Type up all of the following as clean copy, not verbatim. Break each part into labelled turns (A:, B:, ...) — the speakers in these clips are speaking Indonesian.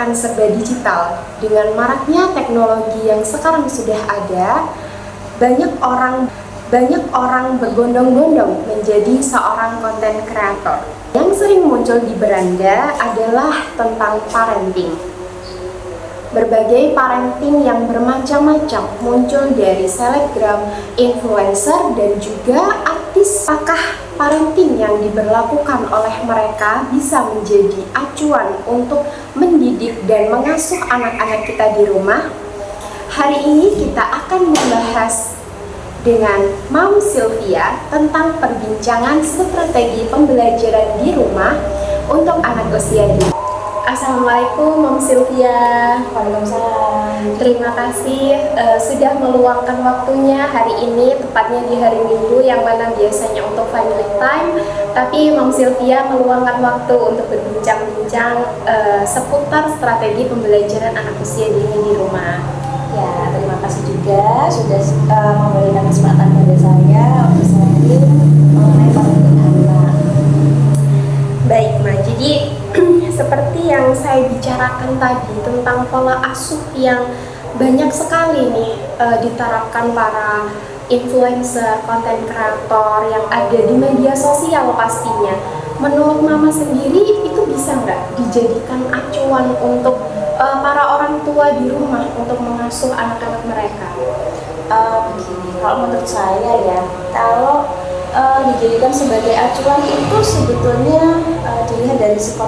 A: akan serba digital. Dengan maraknya teknologi yang sekarang sudah ada, banyak orang berbondong-bondong menjadi seorang content creator. Yang sering muncul di beranda adalah tentang parenting. Berbagai parenting yang bermacam-macam muncul dari selebgram, influencer, dan juga artis. Apakah parenting yang diberlakukan oleh mereka bisa menjadi acuan untuk mendidik dan mengasuh anak-anak kita di rumah? Hari ini kita akan membahas dengan Mam Sylvia tentang perbincangan strategi pembelajaran di rumah untuk anak usia dini. Assalamualaikum Mam Sylvia.
B: Waalaikumsalam.
A: Terima kasih sudah meluangkan waktunya hari ini, tepatnya di hari Minggu yang mana biasanya untuk family time, tapi Mam Sylvia meluangkan waktu untuk berbincang-bincang seputar strategi pembelajaran anak usia dini di rumah.
B: Ya, terima kasih juga sudah memberikan kesempatan pada saya untuk sharing mengenai parenting anak.
A: Baik, Ma. Jadi seperti yang saya bicarakan tadi tentang pola asuh yang banyak sekali nih diterapkan para influencer, content creator yang ada di media sosial pastinya. Menurut Mama sendiri itu bisa nggak dijadikan acuan untuk para orang tua di rumah untuk mengasuh anak-anak mereka?
B: Begini, kalau menurut saya ya, kalau dijadikan sebagai acuan itu sebetulnya dilihat dari si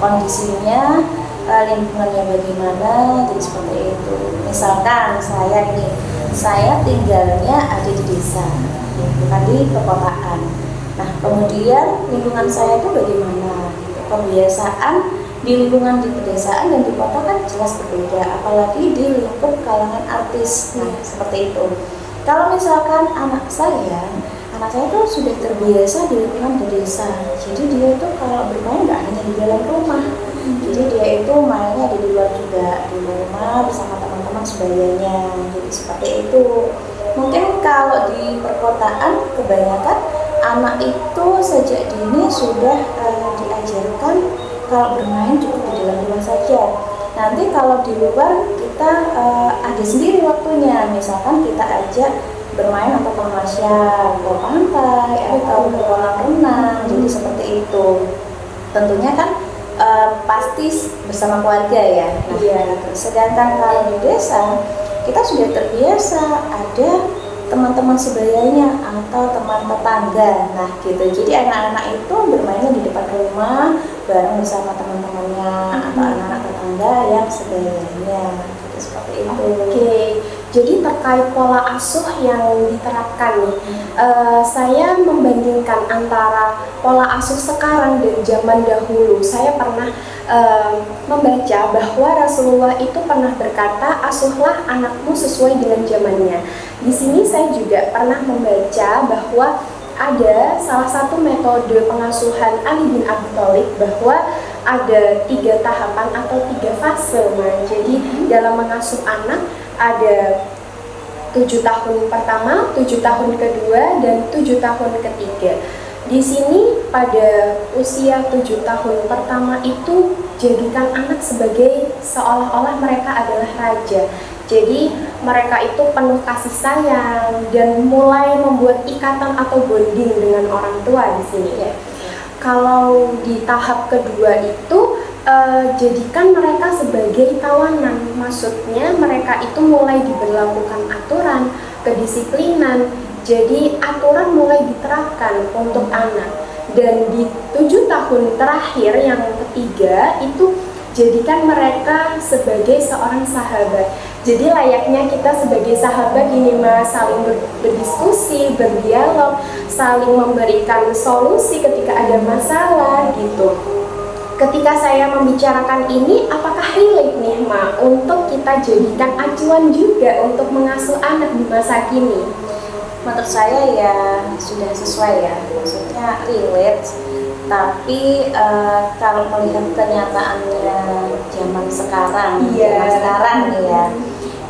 B: kondisinya, lingkungannya bagaimana, jadi seperti itu. Misalkan saya tinggalnya ada di desa, bukan di perkotaan. Nah, kemudian lingkungan saya itu bagaimana? Kebiasaan di lingkungan di pedesaan dan di kota kan jelas berbeda, apalagi di lingkup kalangan artis. Nah, seperti itu. Kalau misalkan anak saya tuh sudah terbiasa di lingkungan di desa, jadi dia itu kalau bermain nggak hanya di dalam rumah, jadi dia itu mainnya ada di luar juga, di rumah bersama teman-teman sebayanya, jadi seperti itu. Mungkin kalau di perkotaan kebanyakan anak itu sejak dini sudah diajarkan kalau bermain cukup di dalam rumah saja. Nanti kalau di luar kita ada sendiri waktunya, misalkan kita ajak bermain atau tamasya ke pantai atau ke kolam renang, jadi seperti itu. Tentunya kan pasti bersama keluarga ya. Nah,
A: Iya.
B: sedangkan kalau di desa kita sudah terbiasa ada teman-teman sebayanya atau teman tetangga. Nah, gitu. Jadi anak-anak itu bermainnya di depan rumah bareng bersama teman-temannya atau anak-anak tetangga yang sebayanya. Jadi seperti itu.
A: Oke, jadi terkait pola asuh yang diterapkan nih, saya membandingkan antara pola asuh sekarang dan zaman dahulu. Saya pernah membaca bahwa Rasulullah itu pernah berkata, asuhlah anakmu sesuai dengan zamannya. Di sini saya juga pernah membaca bahwa ada salah satu metode pengasuhan Ali bin Abi Thalib bahwa ada 3 tahapan atau 3 fase. Nah, jadi dalam mengasuh anak ada 7 tahun pertama, 7 tahun kedua, dan 7 tahun ketiga. Di sini pada usia 7 tahun pertama itu jadikan anak sebagai seolah-olah mereka adalah raja. Jadi mereka itu penuh kasih sayang dan mulai membuat ikatan atau bonding dengan orang tua di sini ya. Kalau di tahap kedua itu jadikan mereka sebagai tawanan, maksudnya mereka itu mulai diberlakukan aturan, kedisiplinan, jadi aturan mulai diterapkan untuk anak. Dan di 7 tahun terakhir yang ketiga itu jadikan mereka sebagai seorang sahabat. Jadi layaknya kita sebagai sahabat ini Mas, saling berdiskusi, berdialog, saling memberikan solusi ketika ada masalah gitu. Ketika saya membicarakan ini, apakah relate nih Ma untuk kita jadikan acuan juga untuk mengasuh anak di masa kini?
B: Menurut saya ya sudah sesuai ya, maksudnya relate. Tapi kalau melihat kenyataannya zaman sekarang, zaman sekarang nih ya,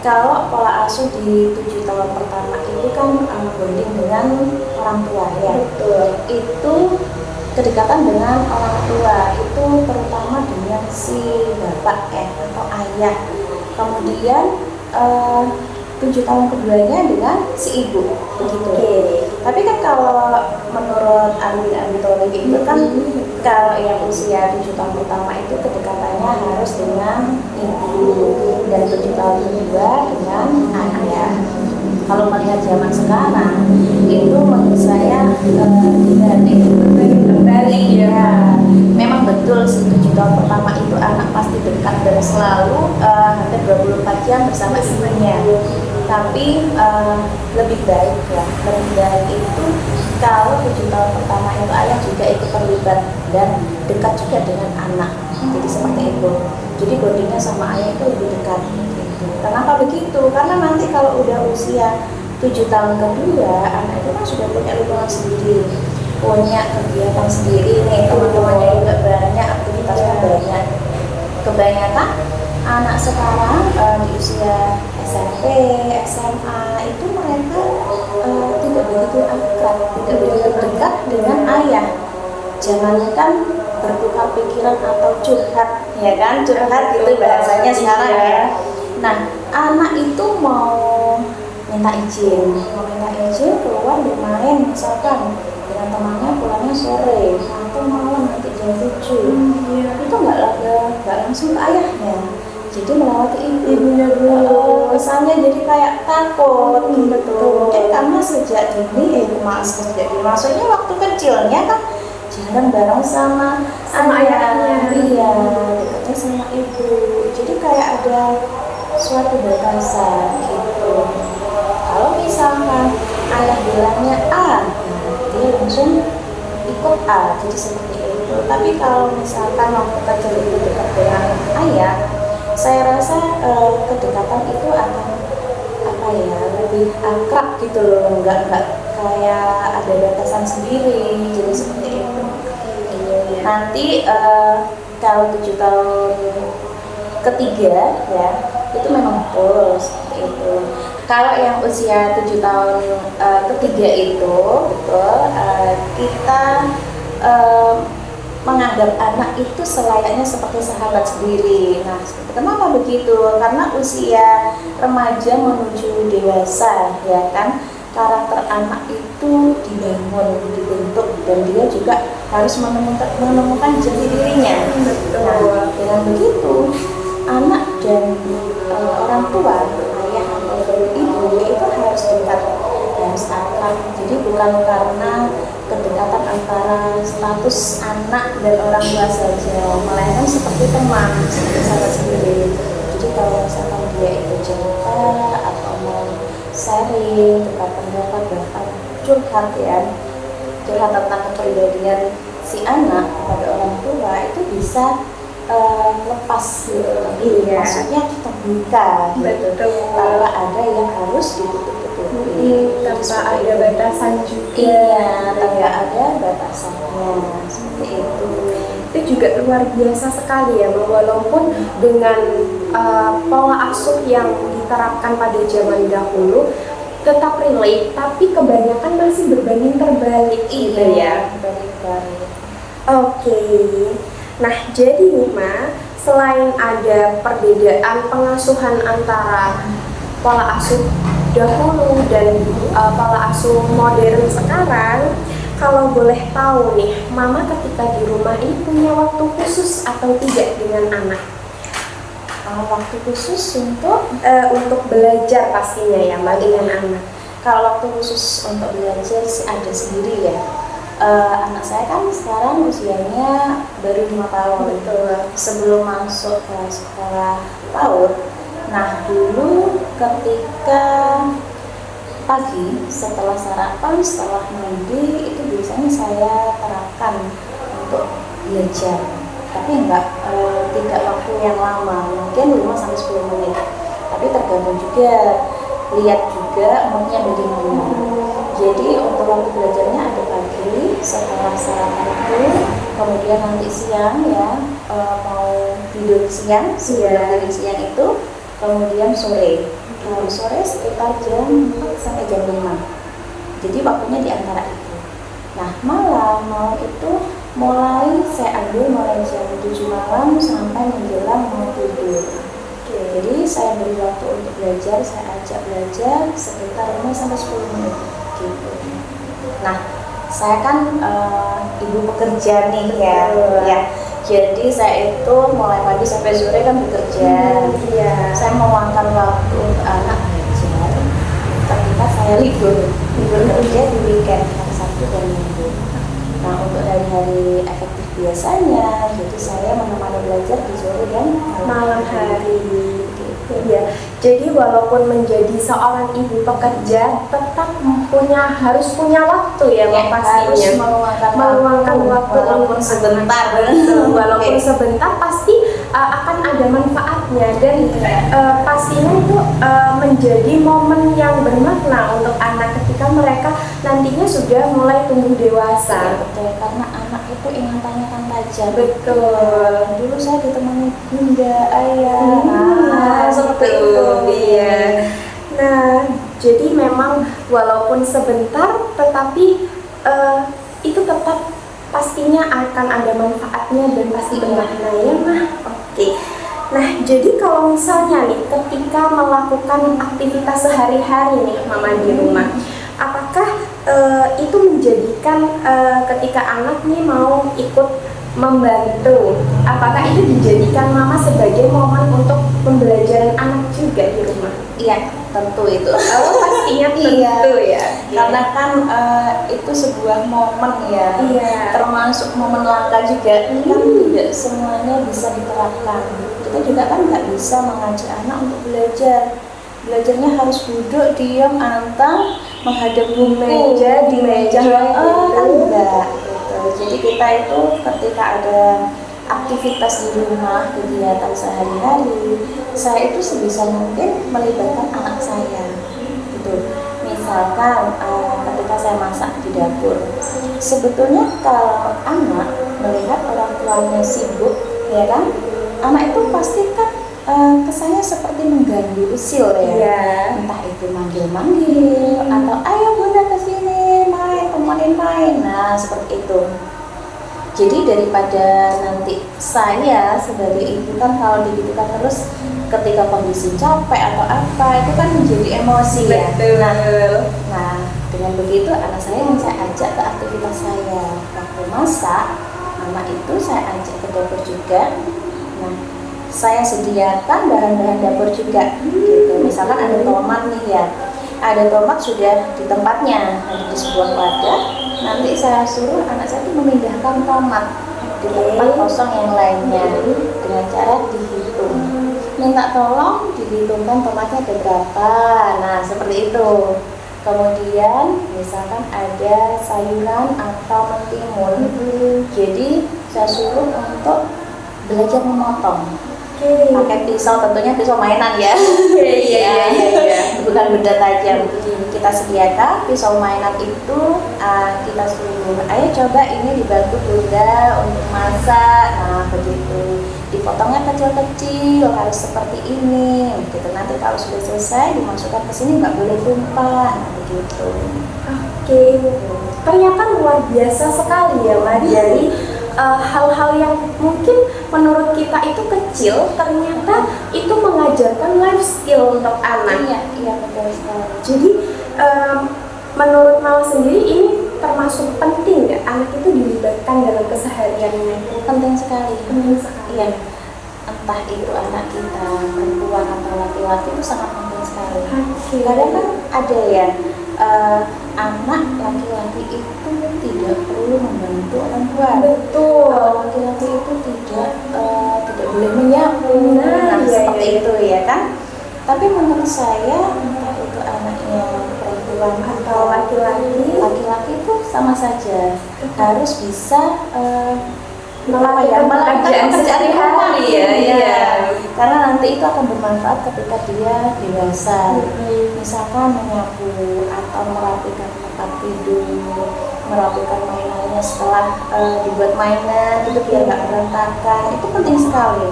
B: kalau pola asuh di 7 tahun pertama itu kan bonding dengan orang tua ya.
A: Betul.
B: Itu kedekatan dengan orang tua itu itu terutama dengan si bapak atau ayah. Kemudian 7 tahun keduanya dengan si ibu, begitu. Tapi kan kalau menurut ahli mitologi itu kan kalau yang usia 7 tahun pertama itu kedekatannya harus dengan ibu, dan 7 tahun kedua dengan ayah. Kalau melihat zaman sekarang itu menurut saya tidak terbalik ya. Memang betul sih 7 tahun pertama itu anak pasti dekat dan selalu hampir 24 jam bersama ibunya. Tapi lebih baik itu kalau 7 tahun pertama itu ayah juga ikut terlibat dan dekat juga dengan anak. Jadi seperti itu. Jadi bondingnya sama ayah itu lebih dekat. Kenapa begitu? Karena nanti kalau udah usia 7 tahun kedua, anak itu kan sudah punya lingkungan sendiri, punya kegiatan sendiri nih, teman-temannya juga banyak, aktivitasnya banyak. Kebanyakan anak sekarang di usia SMP, SMA itu mereka tidak begitu akrab, tidak begitu dekat dengan ayah. Jangankan bertukar pikiran atau curhat, ya kan? Curhat itu bahasanya sekarang ya. Nah, anak itu mau minta izin keluar bermain misalkan dengan temannya pulangnya sore atau malam nanti jam 7. Itu nggak langsung ke ayahnya, jadi melewati ibunya dulu. Kesannya jadi kayak takut gitu. Mungkin karena sejak dini maksudnya waktu kecilnya kan jarang bareng sama ayahnya. Iya, dekatnya sama ibu. Jadi kayak ada suatu batasan gitu. Kalau misalkan ayah bilangnya A, dia langsung ikut A, jadi seperti itu. Tapi kalau misalkan waktu kecil itu dekat dengan ayah, saya rasa kedekatan itu akan lebih akrab gitu loh, nggak kayak ada batasan sendiri, jadi seperti itu. Nanti kalau 7 tahun ketiga ya itu memang betul seperti itu. Kalau yang usia 7 tahun ketiga itu betul kita menganggap anak itu selayaknya seperti sahabat sendiri. Nah, kenapa begitu? Karena usia remaja menuju dewasa, ya kan, karakter anak itu dibangun, dibentuk, dan dia juga harus menemukan jati dirinya. Nah, dengan begitu anak dan orang tua, ayah atau ibu itu harus dekat, harus akrab. Jadi bukan karena kedekatan antara status anak dan orang tua saja, melainkan seperti teman, seperti sahabat sendiri. Jadi kalau misalkan dia itu cerita atau mau sharing tukar pendapat, bahkan curhat tentang kepribadian si anak kepada orang tua, itu bisa lepas gitu. Maksudnya terbuka gitu, tanpa ada yang harus ditutup-tutupi,
A: tanpa ada batasan juga.
B: Iya, tanpa ada batasannya, seperti itu.
A: Itu juga luar biasa sekali ya, walaupun dengan pola asuh yang diterapkan pada zaman dahulu tetap relate, tapi kebanyakan masih berbanding terbalik gitu ya.
B: Berbalik.
A: Oke. Nah, jadi nih Ma, selain ada perbedaan pengasuhan antara pola asuh dahulu dan pola asuh modern sekarang, kalau boleh tahu nih, Mama ketika di rumah ini punya waktu khusus atau tidak dengan anak?
B: Waktu khusus untuk
A: belajar pastinya ya Mbak dengan anak.
B: Kalau waktu khusus untuk belajar sih ada sendiri ya. Anak saya kan sekarang usianya baru 5 tahun.
A: Betul.
B: Sebelum masuk ke sekolah PAUD. Nah, dulu ketika pagi setelah sarapan, setelah mandi, itu biasanya saya terapkan untuk belajar. Tapi tidak waktu yang lama, mungkin 5-10 menit. Tapi tergantung juga, lihat juga moodnya bagaimana. Jadi untuk waktu belajarnya ada pagi setelah sarapan itu, kemudian nanti siang ya, mau tidur siang, tidur siang itu, kemudian sore. Kalau sore sekitar jam 4 sampai jam 5. Jadi waktunya di antara itu. Nah, malam itu mulai saya ambil mulai jam 7 malam sampai menjelang mau tidur. Jadi saya beri waktu untuk belajar, saya ajak belajar sekitar 5 sampai 10 menit gitu. Nah, saya kan ibu pekerja nih ya. Jadi saya itu mulai pagi sampai sore kan bekerja. Saya meluangkan waktu untuk anak belajar ketika saya libur kerja di weekend hari Sabtu dan Minggu. Nah, untuk hari-hari efektif biasanya, jadi saya menemani belajar di sore dan
A: malam hari. Ya, jadi walaupun menjadi seorang ibu pekerja tetap harus punya waktu ya, pastinya.
B: Harus meluangkan waktu
A: walaupun sebentar. Walaupun sebentar pasti akan ada manfaatnya dan pastinya itu menjadi momen yang bermakna untuk anak ketika mereka nantinya sudah mulai tumbuh dewasa.
B: Betul, karena anak itu ingatannya kan tajam.
A: Betul.
B: Dulu saya ditemani bunda, ayah, seperti itu.
A: Iya. Nah, jadi memang walaupun sebentar, tetapi itu tetap pastinya akan ada manfaatnya dan pasti bermakna ya, Mah. Oke. Nah, jadi kalau misalnya nih, ketika melakukan aktivitas sehari-hari nih, Mama di rumah, apakah itu menjadikan ketika anak nih mau ikut membantu, apakah itu dijadikan Mama sebagai momen untuk pembelajaran anak juga di rumah?
B: Iya, tentu itu.
A: Oh, pastinya tentu ya.
B: Karena kan itu sebuah momen ya.
A: Iya.
B: Termasuk momen langka juga. Kan tidak semuanya bisa diterapkan. Kita juga kan nggak bisa mengajak anak untuk belajar. Belajarnya harus duduk, diam, antang, menghadap buku
A: di meja
B: kan enggak gitu. Jadi kita itu ketika ada aktivitas di rumah, kegiatan sehari-hari, saya itu sebisa mungkin melibatkan anak saya gitu. Misalkan ketika saya masak di dapur, sebetulnya kalau anak melihat orang tuanya sibuk, ya kan, anak itu pasti kan kesannya seperti mengganggu usil ya. Entah itu manggil-manggil atau ayo bunda kesini main, temenin main, nah seperti itu. Jadi daripada nanti saya sebagai ibu kan kalau digitukan terus ketika kondisi capek atau apa itu kan menjadi emosi ya. Nah dengan begitu anak saya yang saya ajak ke aktivitas saya waktu masak, anak itu saya ajak ke dapur juga. Nah saya sediakan bahan-bahan dapur juga gitu. Misalkan ada tomat nih ya, ada tomat sudah di tempatnya, ada di sebuah wadah. Nanti saya suruh anak saya itu memindahkan tomat di tempat kosong yang lainnya dengan cara dihitung. Minta tolong dihitungkan tomatnya ada berapa. Nah seperti itu. Kemudian misalkan ada sayuran atau mentimun, jadi saya suruh untuk belajar memotong. Pakai pisau, tentunya pisau mainan ya. Iya. Bukan benda tajam. Kita sediakan pisau mainan itu, kita suruh, ayo coba ini dibantu bunda untuk masak. Nah begitu, dipotongnya kecil-kecil, harus seperti ini. Gitu. Nanti kalau sudah selesai dimasukkan ke sini, nggak boleh tumpah. Nah begitu.
A: Oke. Ternyata luar biasa sekali ya, Mbak. Dari hal-hal yang mungkin menurut kita itu kecil, ternyata itu mengajarkan life skill untuk anak.
B: Iya betul sekali.
A: Jadi menurut Mama sendiri ini termasuk penting nggak anak itu dilibatkan dalam kesehariannya?
B: Penting sekali. Iya.
A: Iya.
B: Entah itu anak kita perempuan atau laki-laki itu sangat penting sekali.
A: Okay.
B: Kadang kan ada ya anak laki-laki itu tidak perlu membantu orang tua.
A: Betul.
B: Laki-laki itu tidak boleh menyapu. Seperti itu ya kan. Tapi menurut saya entah itu anaknya perempuan
A: Atau laki-laki
B: itu sama saja harus bisa
A: melakukan pekerjaan sehari-hari
B: ya. Karena nanti itu akan bermanfaat ketika dia dewasa. Misalkan menyapu atau merapikan tempat tidur, merapikan mainannya setelah dibuat mainan itu biar nggak berantakan, itu penting sekali.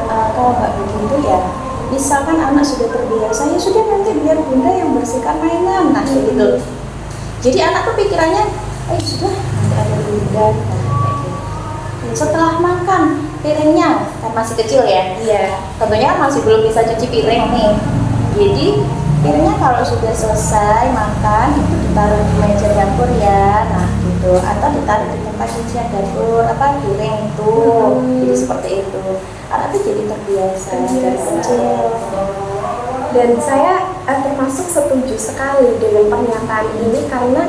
B: Kalau nggak begitu ya, misalkan anak sudah terbiasa, ya sudah nanti biar bunda yang bersihkan mainan, nah gitu. Jadi anak tuh pikirannya, sudah nanti ada bunda, nah, kayak Setelah makan piringnya kan masih kecil ya,
A: Iya.
B: tentunya kan masih belum bisa cuci piring nih. Jadi piringnya kalau sudah selesai makan itu ditaruh di meja dapur ya, nah gitu, atau ditaruh di tempat cucian dapur apa piring itu. Jadi seperti itu, anak tuh jadi terbiasa dari kecil.
A: Dan saya termasuk setuju sekali dengan pernyataan ini karena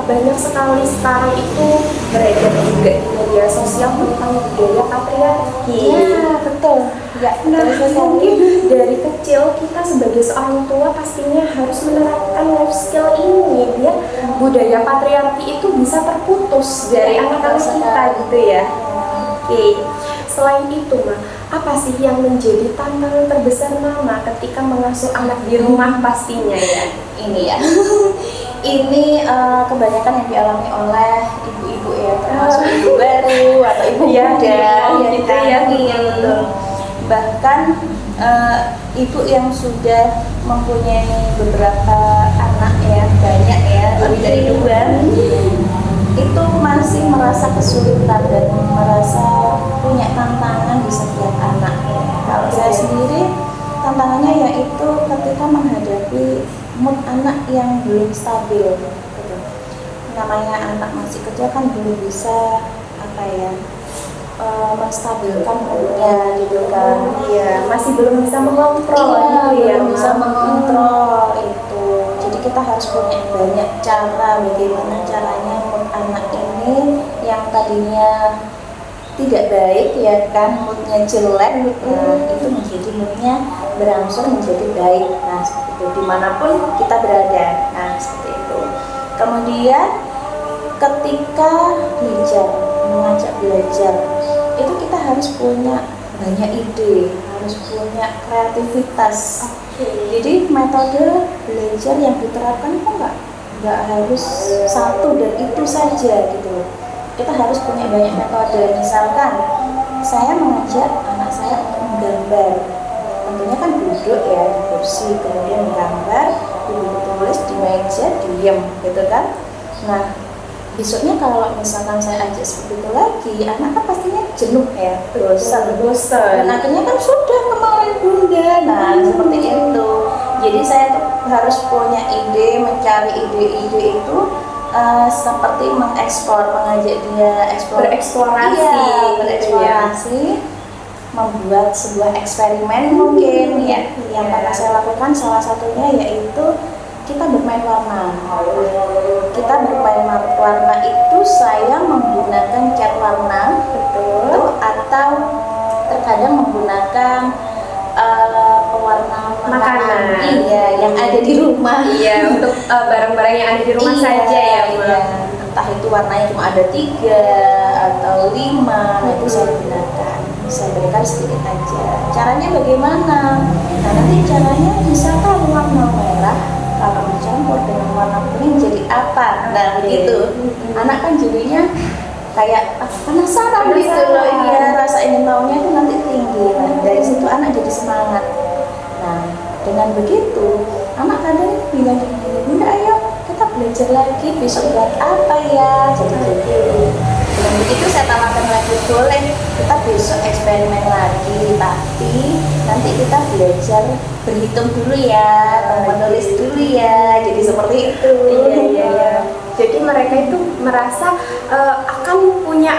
A: banyak sekali sekarang itu beredar juga di media sosial tentang budaya patriarki.
B: Iya betul. Ya,
A: Nah,
B: betul sekali.
A: mungkin dari kecil kita sebagai seorang tua pastinya harus menerapkan life skill ini biar budaya patriarki itu bisa terputus dari anak-anak kita gitu ya. Oke, selain itu Ma, apa sih yang menjadi tantangan terbesar Mama ketika mengasuh anak di rumah pastinya ya?
B: Ini ya. Ini kebanyakan yang dialami oleh ibu-ibu ya, termasuk ibu baru atau ibu
A: Iya,
B: muda
A: iya,
B: yang
A: gitu ya.
B: iya betul. Bahkan ibu yang sudah mempunyai beberapa anak ya, banyak ya, lebih dari 2, itu masih merasa kesulitan dan merasa punya tantangan di setiap anak. Kalau saya sendiri tantangannya yaitu ketika menghadapi mood anak yang belum stabil gitu. Namanya anak masih kecil kan belum bisa apa ya, menstabilkan moodnya gitu kan.
A: Iya, masih belum bisa mengontrol gitu ya,
B: belum bisa
A: Ma.
B: mengontrol itu. Jadi kita harus punya banyak cara bagaimana caranya mood anak ini yang tadinya tidak baik ya kan, moodnya jelek, nah itu menjadi moodnya berangsur menjadi baik. Nah seperti itu dimanapun kita berada, nah seperti itu. Kemudian ketika mengajak belajar itu kita harus punya banyak ide, harus punya kreativitas. Jadi metode belajar yang diterapkan itu nggak harus satu dan itu saja gitu. Kita harus punya banyak metode. Misalkan saya mengajak anak saya untuk menggambar, tentunya kan duduk ya di kursi, kemudian menggambar di buku tulis, di meja, diem gitu kan. Nah besoknya kalau misalkan saya ajak seperti itu lagi, anak kan pastinya jenuh ya, bosan. Dan akhirnya kan sudah kemarin bunda, nah seperti itu. Jadi saya tuh harus punya ide, mencari ide-ide itu seperti mengajak dia
A: Bereksplorasi,
B: iya, bereksplorasi, membuat sebuah eksperimen mungkin ya. Yang pernah saya lakukan salah satunya yaitu kita bermain warna. Kita bermain warna itu saya menggunakan cat warna, betul, atau terkadang menggunakan pewarna makanan, iya, yang ada di rumah.
A: Iya, untuk barang-barang yang ada di rumah saja ya, Ma.
B: Iya. Entah itu warnanya cuma ada 3 atau 5, nah itu saya gunakan. Saya berikan sedikit aja. Caranya bagaimana? Nah nanti caranya misalkan warna merah kalau dicampur dengan warna kuning jadi apa? Nah begitu. Anak kan jadinya kayak penasaran gitu loh, iya, rasa ingin tahunya itu nanti tinggi. Nah dari situ anak jadi semangat. Nah dengan begitu anak kadang bilang gini, bunda ayo kita belajar lagi, besok buat apa ya, jadi gitu. Dengan begitu saya tawarkan lagi, boleh kita besok eksperimen lagi, tapi nanti kita belajar berhitung dulu ya, menulis dulu ya, jadi seperti itu.
A: Iya. Jadi mereka itu merasa akan punya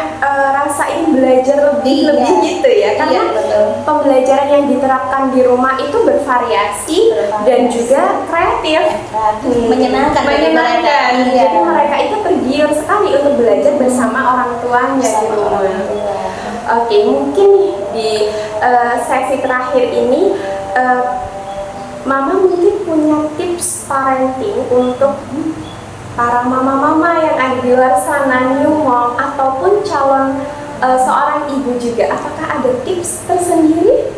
A: rasa ingin belajar lebih gitu ya, karena
B: betul.
A: pembelajaran yang diterapkan di rumah itu bervariasi dan juga kreatif,
B: menyenangkan.
A: Jadi mereka itu tergiur sekali untuk belajar bersama orang tuanya di rumah. Oke, mungkin nih di sesi terakhir ini Mama mungkin punya tips parenting untuk para mama-mama yang ada di luar sana, new mom ataupun calon seorang ibu juga. Apakah ada tips tersendiri?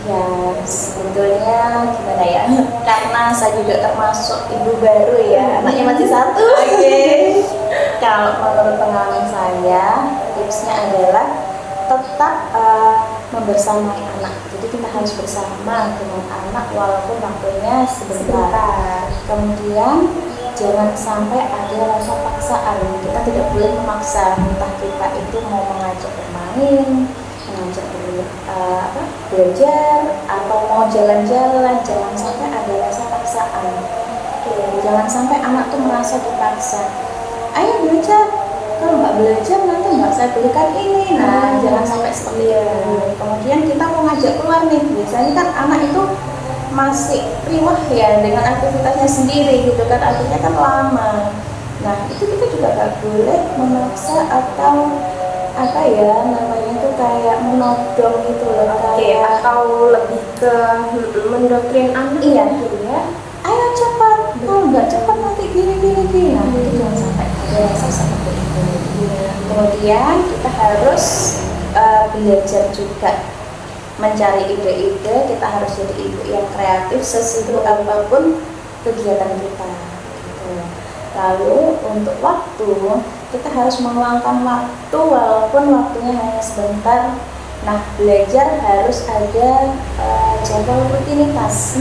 B: Ya sebetulnya gimana ya, karena saya juga termasuk ibu baru ya, anaknya masih 1. Kalau menurut pengalaman saya, tipsnya adalah tetap membersamai anak. Jadi kita harus bersama dengan anak walaupun waktunya sebentar. Kemudian jangan sampai ada rasa paksaan. Kita tidak boleh memaksa, entah kita itu mau mengajak bermain, mengajak belajar, atau mau jalan-jalan. Jangan sampai ada rasa paksaan. Jangan sampai anak tuh merasa dipaksa. Ayo belajar, kalau nggak belajar nanti nggak saya belikan ini. Nah, jangan sampai seperti itu. Kemudian kita mau ngajak keluar nih, biasanya kan anak itu masih riwah ya dengan aktivitasnya sendiri gitu kan, artinya kan lama. Nah, itu kita juga nggak boleh memaksa atau apa ya namanya itu kayak menodong gitu loh, kayak
A: atau lebih ke mendoktrin anak.
B: Iya.
A: gitu ya.
B: Ayo cepat, kalau nggak cepat nanti gini. Nah, itu jangan sampai ada rasa seperti itu. Kemudian kita harus belajar juga mencari ide-ide. Kita harus jadi ibu yang kreatif sesibuk apapun kegiatan kita gitu. Lalu untuk waktu, kita harus meluangkan waktu walaupun waktunya hanya sebentar. Nah, belajar harus ada jadwal rutinitas.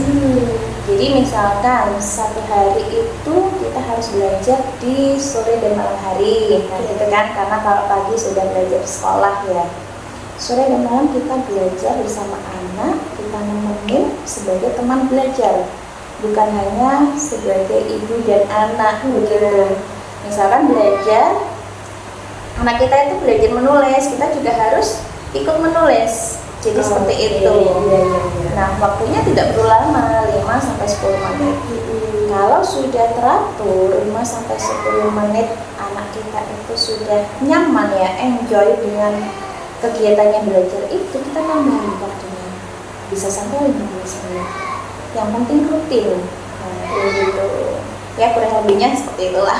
B: Jadi misalkan satu hari itu kita harus belajar di sore dan malam hari, nah gitu kan, karena kalau pagi sudah belajar di sekolah ya. Sore dan malam kita belajar bersama anak, kita nemenin sebagai teman belajar, bukan hanya sebagai ibu dan anak begitu. Misalkan belajar, anak kita itu belajar menulis, kita juga harus ikut menulis. Jadi seperti itu. Nah, waktunya tidak perlu lama, 5-10 menit. Kalau sudah teratur 5-10 menit, anak kita itu sudah nyaman ya, enjoy dengan kegiatannya belajar itu, kita tambahin waktunya. Bisa sampai 15 menit. Yang penting rutin. Nah, gitu. Ya kurang lebihnya seperti itulah.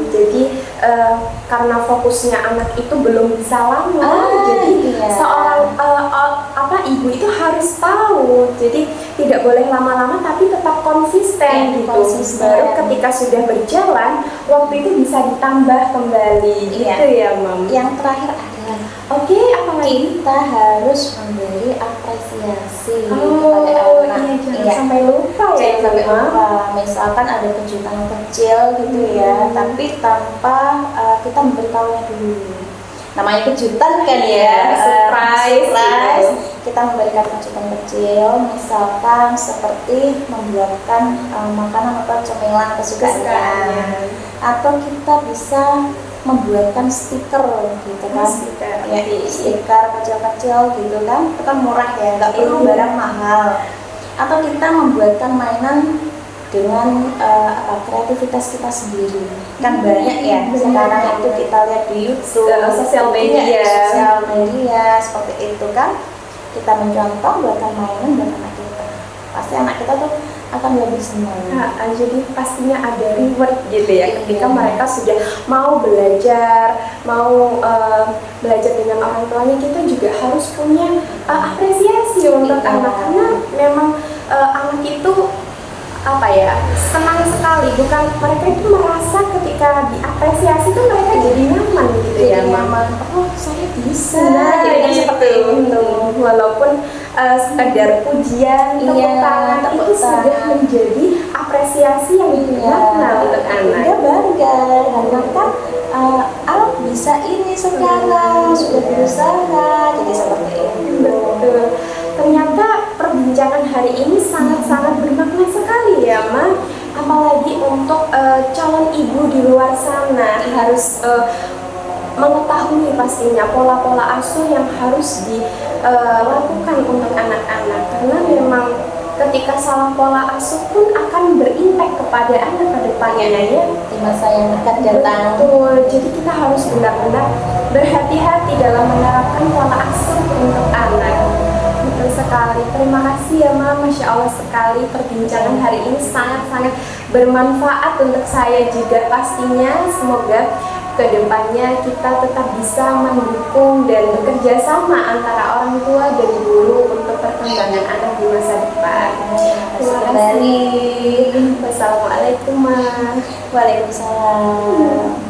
A: Jadi karena fokusnya anak itu belum bisa lama, jadi seorang ibu itu harus tahu. Jadi tidak boleh lama-lama, tapi tetap konsisten gitu. Baru ketika sudah berjalan, waktu itu bisa ditambah kembali. Gitu ya, Mam.
B: Yang terakhir adalah kita harus memberi apresiasi kepada anak.
A: Jangan sampai lupa ya.
B: Jangan sampai lupa. Misalkan ada kejutan kecil gitu ya, tapi tanpa kita memberitahunya dulu. Namanya kejutan kan ya, surprise. Kita memberikan kejutan kecil, misalkan seperti membuatkan makanan atau cemilan kesukaannya, atau kita bisa membuatkan stiker gitu kan, stiker kecil-kecil gitu kan, itu kan murah ya, nggak perlu barang mahal. Atau kita membuatkan mainan dengan kreativitas kita sendiri, kan banyak ya sekarang itu kita lihat di YouTube,
A: sosial media
B: seperti itu kan. Kita mencontoh buatkan mainan buat anak kita, pasti anak kita tuh akan lebih senang.
A: Jadi pastinya ada reward gitu ya, ketika mereka sudah mau belajar, mau belajar dengan orang tuanya. Kita juga harus punya apresiasi untuk anak, karena memang anak itu senang sekali, bukan mereka itu merasa ketika diapresiasi itu mereka jadi nyaman gitu ya,
B: nyaman. Oh, saya bisa.
A: Jadi seperti itu. Walaupun sekedar pujian, tepuk tangan itu sudah menjadi apresiasi yang bermakna untuk anak.
B: Dia bangga karena kan bisa ini sekarang, sudah berusaha, jadi seperti itu.
A: Betul. Ternyata perbincangan hari ini sangat-sangat bermakna sekali ya, Ma. Apalagi untuk calon ibu di luar sana harus mengetahui pastinya pola-pola asuh yang harus dilakukan untuk anak-anak, karena memang ketika salah pola asuh pun akan berimpact kepada anak ke depannya ya,
B: di masa yang akan datang.
A: Betul. Jadi kita harus benar-benar berhati-hati dalam menerapkan pola asuh untuk anak. Betul sekali. Terima kasih ya, Ma. Masya Allah sekali perbincangan hari ini sangat-sangat bermanfaat untuk saya juga pastinya. Semoga kedepannya kita tetap bisa mendukung dan bekerja sama antara orang tua dan guru untuk perkembangan anak di masa depan. Terima kasih. Wassalamualaikum, Ma.
B: Waalaikumsalam.